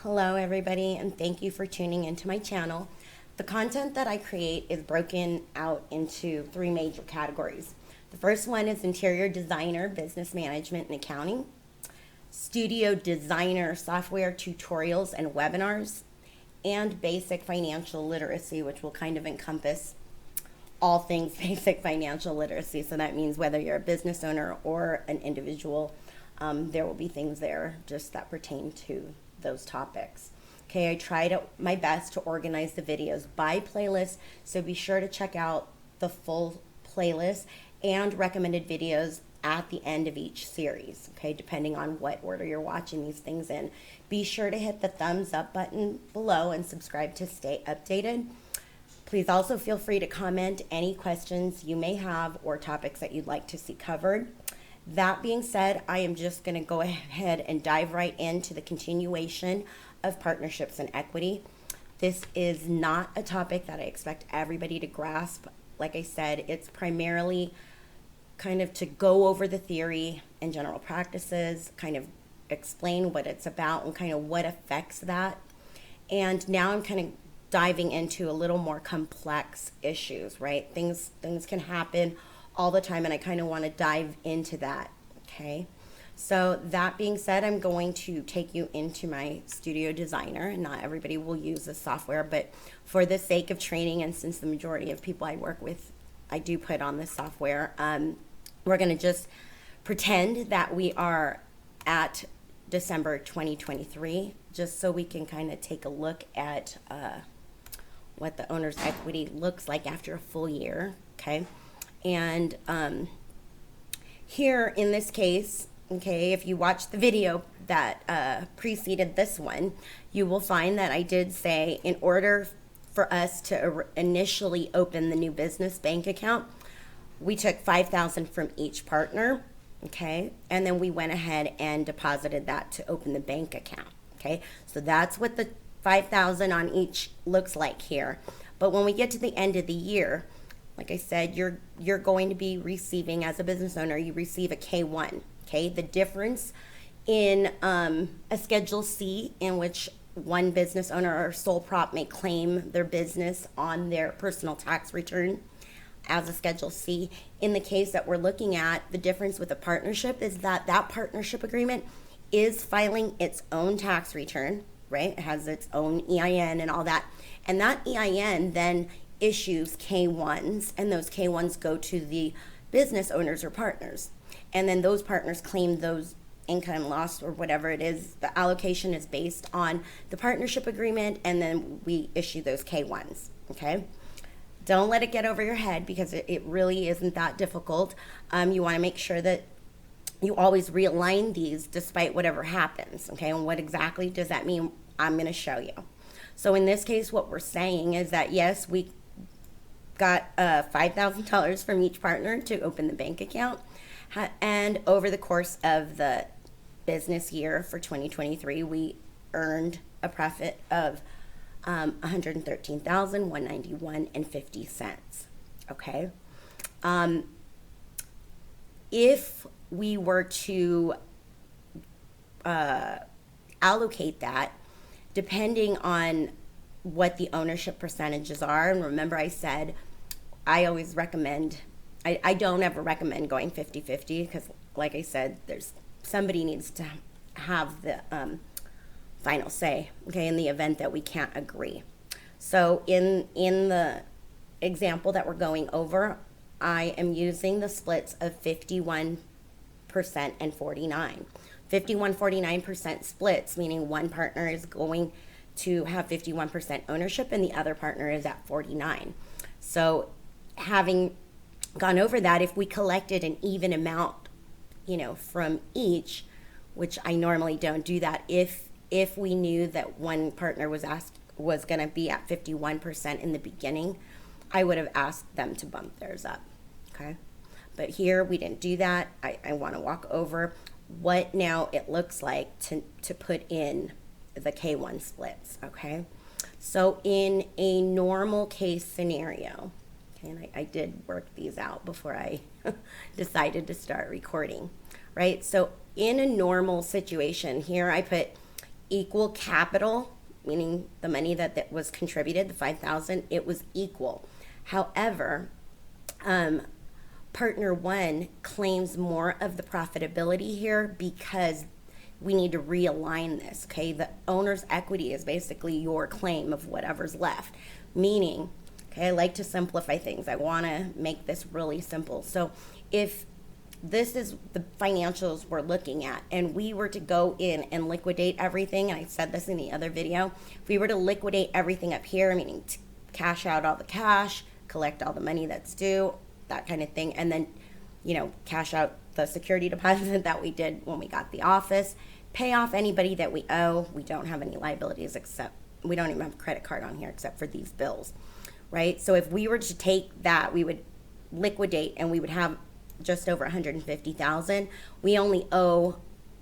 Hello everybody, and thank you for tuning into my channel. The content that I create is broken out into three major categories. The first one is interior designer, business management, and accounting. Studio designer, software tutorials and webinars. And basic financial literacy, which will kind of encompass all things basic financial literacy. So that means whether you're a business owner or an individual, there will be things there just that pertain to those topics. Okay, I tried my best to organize the videos by playlist, so be sure to check out the full playlist and recommended videos at the end of each series, okay, depending on what order you're watching these things in. Be sure to hit the thumbs up button below and subscribe to stay updated. Please also feel free to comment any questions you may have or topics that you'd like to see covered. That being said, I am just going to go ahead and dive right into the continuation of partnerships and equity. This is not a topic that I expect everybody to grasp. Like I said, it's primarily kind of to go over the theory and general practices, kind of explain what it's about and kind of what affects that. And now I'm kind of diving into a little more complex issues, right? Things can happen all the time, and I kind of want to dive into that, okay? So that being said, I'm going to take you into my Studio Designer, and not everybody will use this software, but for the sake of training, and since the majority of people I work with, I do put on this software, we're going to just pretend that we are at December 2023, just so we can kind of take a look at what the owner's equity looks like after a full year, okay? And here in this case, okay, if you watch the video that preceded this one, you will find that I did say in order for us to initially open the new business bank account, we took $5,000 from each partner, okay, and then we went ahead and deposited that to open the bank account, okay. So that's what the $5,000 on each looks like here. But when we get to the end of the year, like I said, you're going to be receiving, as a business owner, you receive a K1, okay? The difference in a Schedule C, in which one business owner or sole prop may claim their business on their personal tax return as a Schedule C. In the case that we're looking at, the difference with a partnership is that that partnership agreement is filing its own tax return, right? It has its own EIN and all that. And that EIN then issues K1s, and those K1s go to the business owners or partners. And then those partners claim those income loss or whatever it is. The allocation is based on the partnership agreement, and then we issue those K1s, okay? Don't let it get over your head, because it really isn't that difficult. You want to make sure that you always realign these despite whatever happens, okay? And what exactly does that mean? I'm going to show you. So in this case, what we're saying is that, yes, we got $5,000 from each partner to open the bank account. And over the course of the business year for 2023, we earned a profit of $113,191.50. Okay. If we were to allocate that, depending on what the ownership percentages are, and remember I said I always recommend, I don't ever recommend going 50-50, because like I said, somebody needs to have the final say, okay, in the event that we can't agree. So in the example that we're going over, I am using the splits of 51% and 49. 51-49% splits, meaning one partner is going to have 51% ownership and the other partner is at 49. So having gone over that, if we collected an even amount, from each, which I normally don't do that, if we knew that one partner was going to be at 51% in the beginning, I would have asked them to bump theirs up, okay? But here we didn't do that. I want to walk over what now it looks like to put in the K1 splits, okay? So in a normal case scenario, okay, and I did work these out before I decided to start recording, right? So in a normal situation, here I put equal capital, meaning the money that was contributed, the 5,000, it was equal. However, partner one claims more of the profitability here because we need to realign this, okay? The owner's equity is basically your claim of whatever's left, meaning, okay, I like to simplify things. I want to make this really simple. So if this is the financials we're looking at, and we were to go in and liquidate everything, and I said this in the other video, if we were to liquidate everything up here, meaning cash out all the cash, collect all the money that's due, that kind of thing, and then, you know, cash out the security deposit that we did when we got the office, pay off anybody that we owe. We don't have any liabilities except, we don't even have a credit card on here except for these bills, right? So if we were to take that, we would liquidate and we would have just over 150,000. We only owe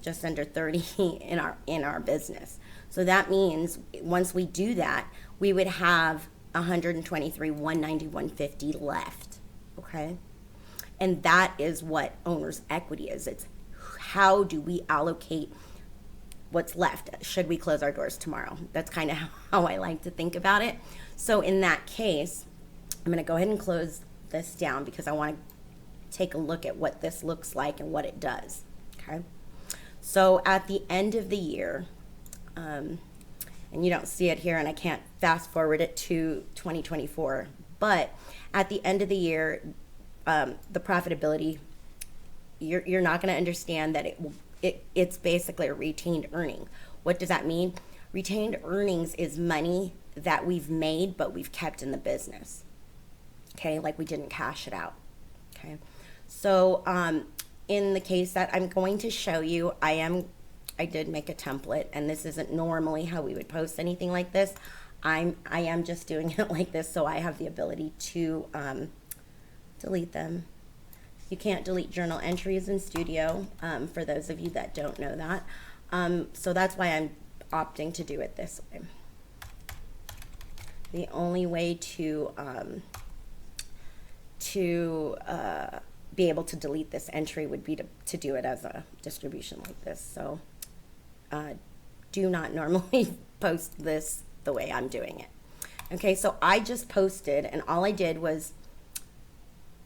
just under 30 in our business. So that means once we do that, we would have 123, 190, 150 left, okay? And that is what owner's equity is. It's how do we allocate what's left? Should we close our doors tomorrow? That's kind of how I like to think about it. So in that case, I'm going to go ahead and close this down because I want to take a look at what this looks like and what it does, okay? So at the end of the year, and you don't see it here and I can't fast forward it to 2024, but at the end of the year, the profitability, you're not going to understand that it's basically a retained earning. What does that mean? Retained earnings is money that we've made but we've kept in the business, okay? Like we didn't cash it out, okay? So in the case that I'm going to show you, I did make a template, and this isn't normally how we would post anything like this. I am just doing it like this so I have the ability to delete them. You can't delete journal entries in Studio, for those of you that don't know that. So that's why I'm opting to do it this way. The only way to be able to delete this entry would be to do it as a distribution like this. So do not normally post this the way I'm doing it. Okay, so I just posted, and all I did was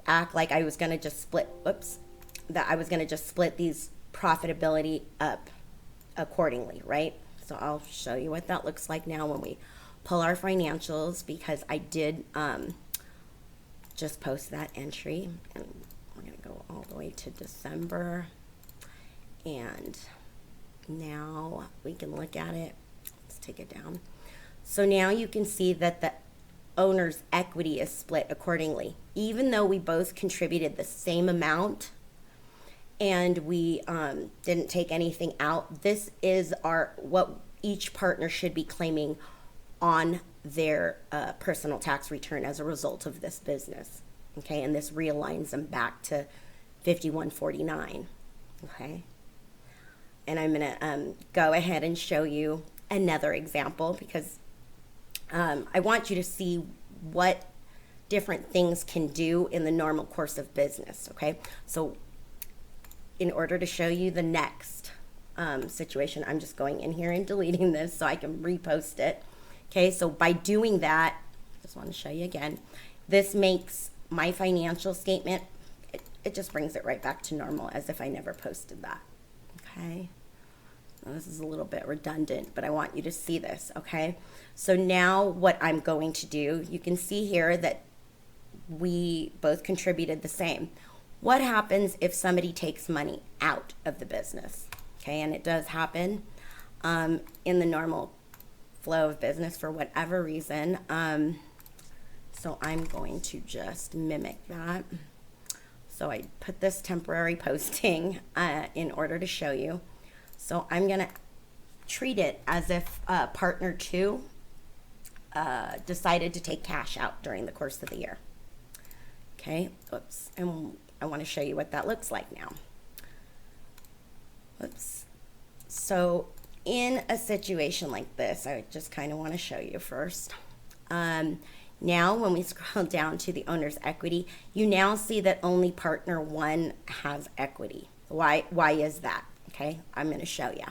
act like I was going to just split, I was going to just split these profitability up accordingly, right? So I'll show you what that looks like now when we pull our financials, because I did just post that entry, and we're going to go all the way to December, and now we can look at it. Let's take it down. So now you can see that the owner's equity is split accordingly. Even though we both contributed the same amount and we didn't take anything out, this is what each partner should be claiming on their personal tax return as a result of this business. Okay, and this realigns them back to 5149. Okay, and I'm gonna go ahead and show you another example, because I want you to see what different things can do in the normal course of business, okay? So in order to show you the next situation, I'm just going in here and deleting this so I can repost it. Okay, so by doing that, I just want to show you again, this makes my financial statement, it just brings it right back to normal as if I never posted that, okay? Now, this is a little bit redundant, but I want you to see this, okay? So now what I'm going to do, you can see here that we both contributed the same. What happens if somebody takes money out of the business? Okay, and it does happen in the normal flow of business for whatever reason. So I'm going to just mimic that. So I put this temporary posting in order to show you. So I'm going to treat it as if partner two decided to take cash out during the course of the year. Okay, oops, and I want to show you what that looks like now. Oops. So in a situation like this, I just kind of want to show you first. Now when we scroll down to the owner's equity, you now see that only partner one has equity. Why is that? Okay, I'm going to show you.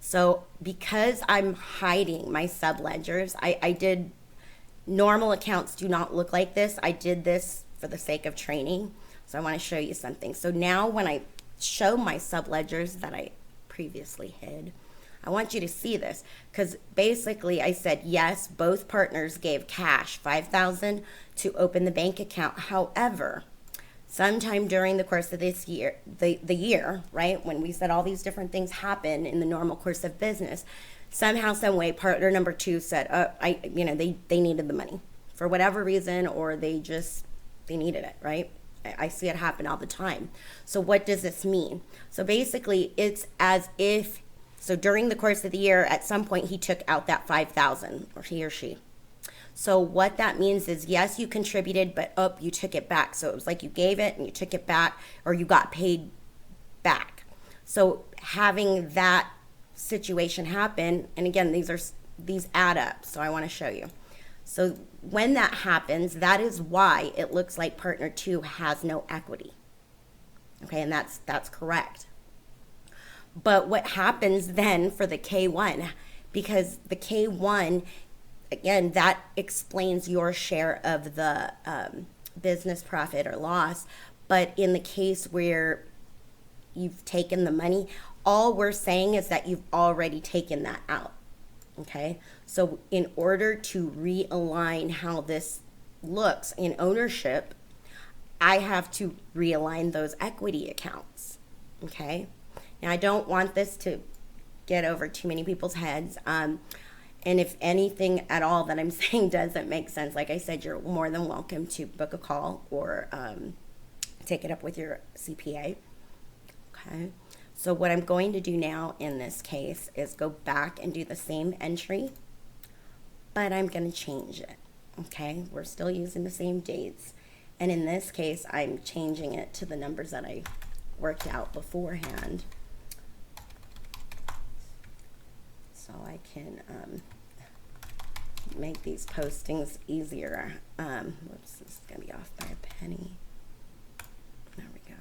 So because I'm hiding my subledgers, I did, normal accounts do not look like this. I did this for the sake of training. So I want to show you something. So now when I show my subledgers that I previously hid, I want you to see this, because basically I said, yes, both partners gave cash, $5,000 to open the bank account. However, sometime during the course of this year, the year, right, when we said all these different things happen in the normal course of business, somehow, some way, partner number two said, they needed the money for whatever reason, or they needed it, right? I see it happen all the time. So what does this mean? So basically, it's as if, so during the course of the year, at some point, he took out that $5,000, or he or she. So what that means is, yes, you contributed, but you took it back. So it was like you gave it and you took it back, or you got paid back. So having that situation happen, and again, these add up. So I want to show you. So when that happens, that is why it looks like partner two has no equity. Okay, and that's correct. But what happens then for the K1, because the K1, again, that explains your share of the business profit or loss. But in the case where you've taken the money, all we're saying is that you've already taken that out. Okay, so in order to realign how this looks in ownership, I have to realign those equity accounts. Okay, now I don't want this to get over too many people's heads. And if anything at all that I'm saying doesn't make sense, like I said, you're more than welcome to book a call or take it up with your CPA. Okay. So what I'm going to do now in this case is go back and do the same entry, but I'm going to change it. Okay. We're still using the same dates. And in this case, I'm changing it to the numbers that I worked out beforehand. So I can make these postings easier. Whoops, this is going to be off by a penny. There we go.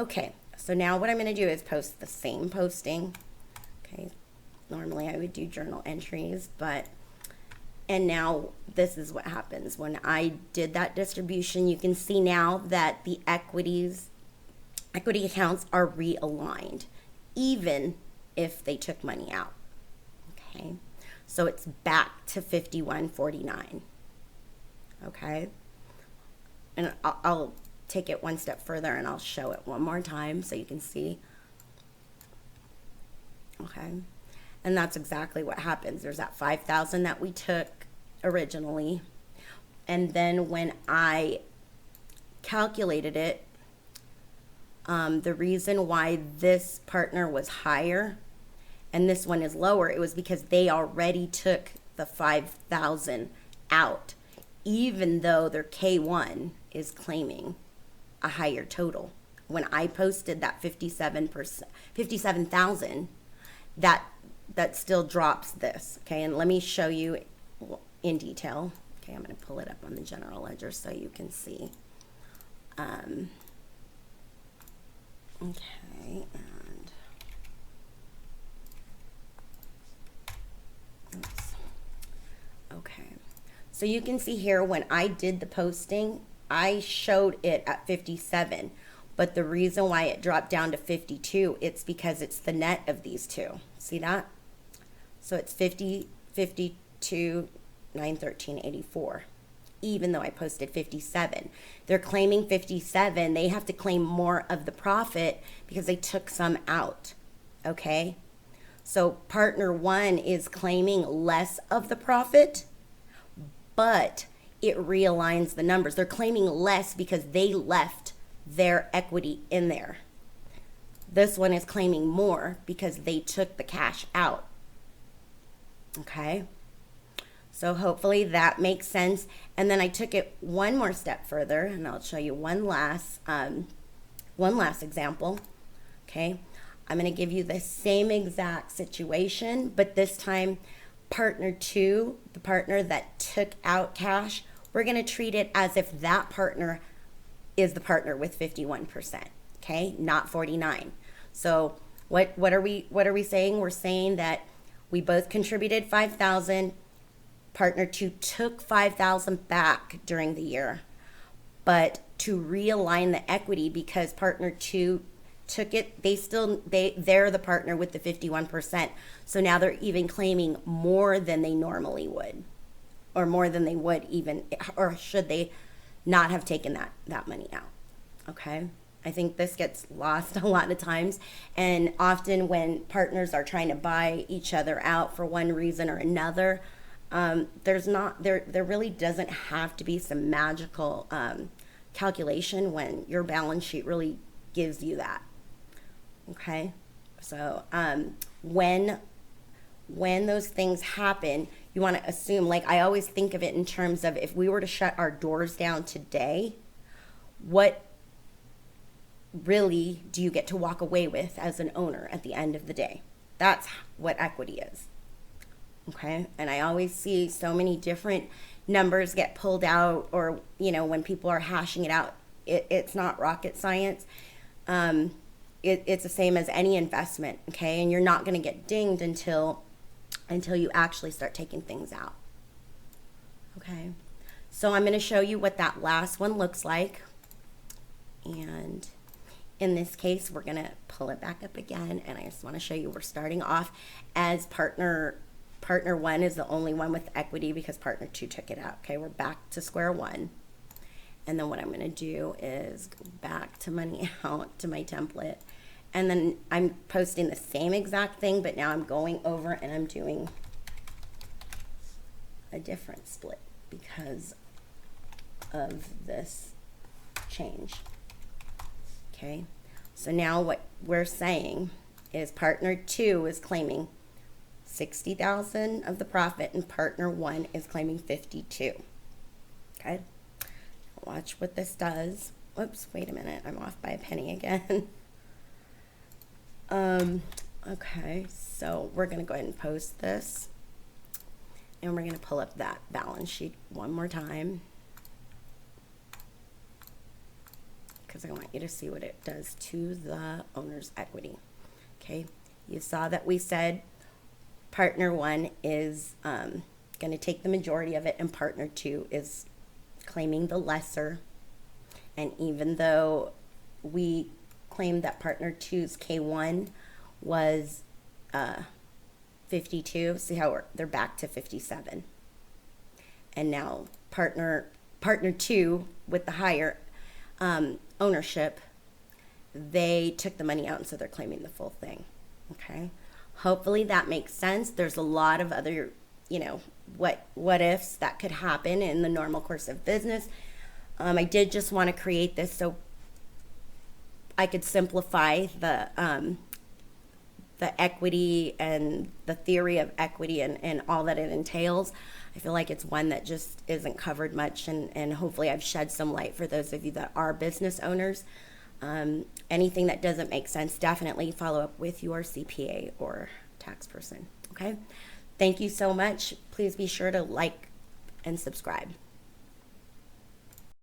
Okay, so now what I'm going to do is post the same posting. Okay, normally I would do journal entries, and now this is what happens. When I did that distribution, you can see now that the equity accounts are realigned, even if they took money out. Okay, so it's back to 5149. Okay, and I'll take it one step further and I'll show it one more time so you can see. Okay, and that's exactly what happens. There's that 5,000 that we took originally, and then when I calculated it, the reason why this partner was higher and this one is lower, it was because they already took the 5,000 out, even though their K1 is claiming a higher total. When I posted that 57,000, that still drops this. Okay, and let me show you in detail. Okay, I'm going to pull it up on the general ledger so you can see. Okay, and oops. Okay, so you can see here when I did the posting, I showed it at 57, but the reason why it dropped down to 52, it's because it's the net of these two. See that? So it's 50, 52, 913, 84. Even though I posted 57. They're claiming 57. They have to claim more of the profit because they took some out. Okay? So partner one is claiming less of the profit, but it realigns the numbers. They're claiming less because they left their equity in there. This one is claiming more because they took the cash out. Okay? So hopefully that makes sense. And then I took it one more step further, and I'll show you one last example. Okay, I'm going to give you the same exact situation, but this time partner two, the partner that took out cash, we're going to treat it as if that partner is the partner with 51%. Okay, not 49. So What are we saying? We're saying that we both contributed 5,000. Partner 2 took 5,000 back during the year, but to realign the equity, because partner 2 took it, they're the partner with the 51%. So now they're even claiming more than they normally would, or more than they would even, or should they not have taken that money out. Okay. I think this gets lost a lot of times, and often when partners are trying to buy each other out for one reason or another, there really doesn't have to be some magical calculation when your balance sheet really gives you that. Okay, so when those things happen, you want to assume, like I always think of it in terms of, if we were to shut our doors down today, what really do you get to walk away with as an owner at the end of the day? That's what equity is. Okay, and I always see so many different numbers get pulled out, or when people are hashing it out, it's not rocket science. It's the same as any investment. Okay, and you're not going to get dinged until you actually start taking things out. Okay, so I'm going to show you what that last one looks like, and in this case, we're going to pull it back up again, and I just want to show you we're starting off as partner 1 is the only one with equity because partner 2 took it out. Okay, we're back to square one. And then what I'm going to do is go back to money out to my template. And then I'm posting the same exact thing, but now I'm going over and I'm doing a different split because of this change. Okay, so now what we're saying is partner 2 is claiming 60,000 of the profit, and partner 1 is claiming 52. Okay, watch what this does. Whoops, wait a minute, I'm off by a penny again. Okay, so we're gonna go ahead and post this, and we're gonna pull up that balance sheet one more time, because I want you to see what it does to the owner's equity. Okay, you saw that we said partner 1 is going to take the majority of it, and partner 2 is claiming the lesser. And even though we claimed that partner 2's K1 was 52, see how they're back to 57. And now partner 2 with the higher ownership, they took the money out, and so they're claiming the full thing. Okay, hopefully that makes sense. There's a lot of other what ifs that could happen in the normal course of business. I did just want to create this so I could simplify the equity and the theory of equity and all that it entails. I feel like it's one that just isn't covered much, and hopefully I've shed some light for those of you that are business owners. Anything that doesn't make sense, definitely follow up with your CPA or tax person. Okay, thank you so much. Please be sure to like and subscribe.